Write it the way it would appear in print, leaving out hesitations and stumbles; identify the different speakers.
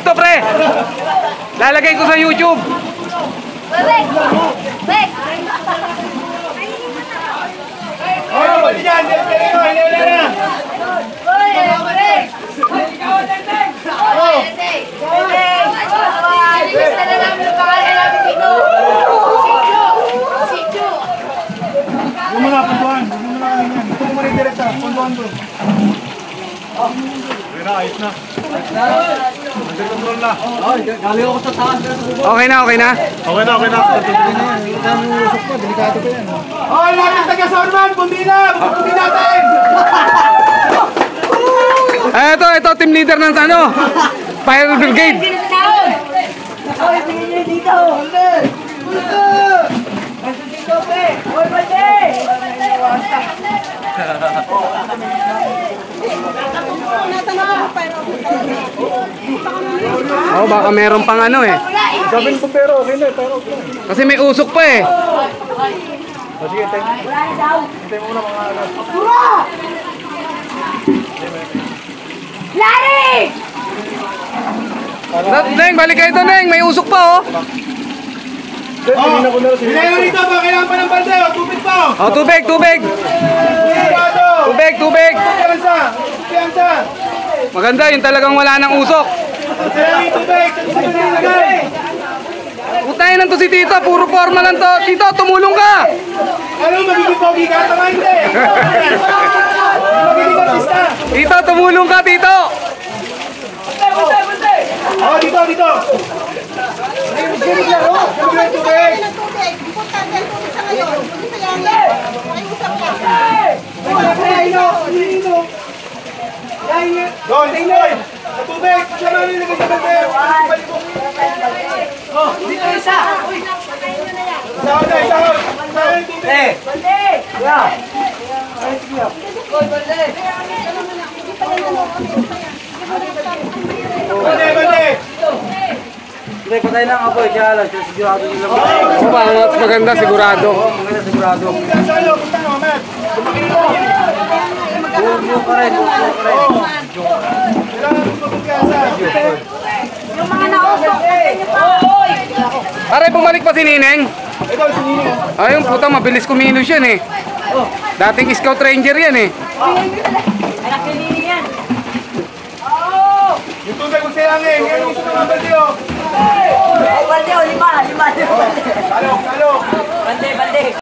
Speaker 1: YouTube to, pre. Lalagay ko sa YouTube.
Speaker 2: Bek! Bek!
Speaker 3: Oh, pati dyan! Hila na!
Speaker 2: Oy, Bek! Oh! Bek! Alis na namin ang pangalan namin dito. Si Chu!
Speaker 3: Huwag mo na, puntuan. Huwag mo na kami yan. Ito mo rin direkta. Puntuan doon. Ayos na. Under control na.
Speaker 4: Galing ako sa taas.
Speaker 1: Okay na, okay na.
Speaker 3: Okay na, okay na. Usok pa, delikado pa yan. Oh, lahat ng taga-Sorman! Bumbina! Bumbina natin!
Speaker 1: Ito, team leader ng ano, Fire Brigade.
Speaker 2: Oy, tingin niyo dito! Dito, pre! Oy, bante!
Speaker 1: Oh, baka meron pang ano eh.
Speaker 3: Gawin ko pero okay na, pero okay.
Speaker 1: Kasi may usok pa eh.
Speaker 3: O sige, hintay mo muna mga alas.
Speaker 2: Larry!
Speaker 1: Neng, balik kayo to, Neng. May usok pa oh.
Speaker 3: Hinayo rito ba? Kailangan pa ng bante o tubig pa o?
Speaker 1: Oh, tubig, tubig. Tubig, tubig.
Speaker 3: Piyansa!
Speaker 1: Maganda, yun talagang wala ng usok.
Speaker 3: Kailangan yung tubig! Saan mo nilagay?
Speaker 1: Putayin lang to si Tito, puro forma lang to. Tito, tumulong ka.
Speaker 3: Ano, magiging pogi ka? Tama hindi! Magiging artista!
Speaker 1: Tito, tumulong ka, Tito.
Speaker 3: Oh, dito, dito! Tubig, tubig! Doon, doon! Sa tubig! Saan mo nilagay sa bante? Oh, dito isa! Saan na, saan? Saan yung tubig?
Speaker 2: Bante! Oy, bante!
Speaker 3: Bante, bante!
Speaker 4: Hindi, patay na ang apoy. Kaya lang, sigurado nila.
Speaker 1: Oh, mas maganda, sigurado.
Speaker 4: Maganda sigurado.
Speaker 3: Sa ano, punta na, Mamet!
Speaker 4: Buong ka rin, buong ka rin.
Speaker 3: Kailangan mo magpiyansa.
Speaker 2: Yung mga nausok, natin niyo pa! Oy!
Speaker 1: Aray, bumalik pa si Nineng.
Speaker 3: Ito, sinino.
Speaker 1: Ayun, puta, mabilis kumilos yan eh. Dating scout ranger yan eh.
Speaker 2: Anak ni Lili yan!
Speaker 3: Yung tubig kung sayangin, ngayon yung mga balde o.
Speaker 2: Oh, bante! Oh, lima!
Speaker 3: Salok, salok!
Speaker 2: Bante, bante!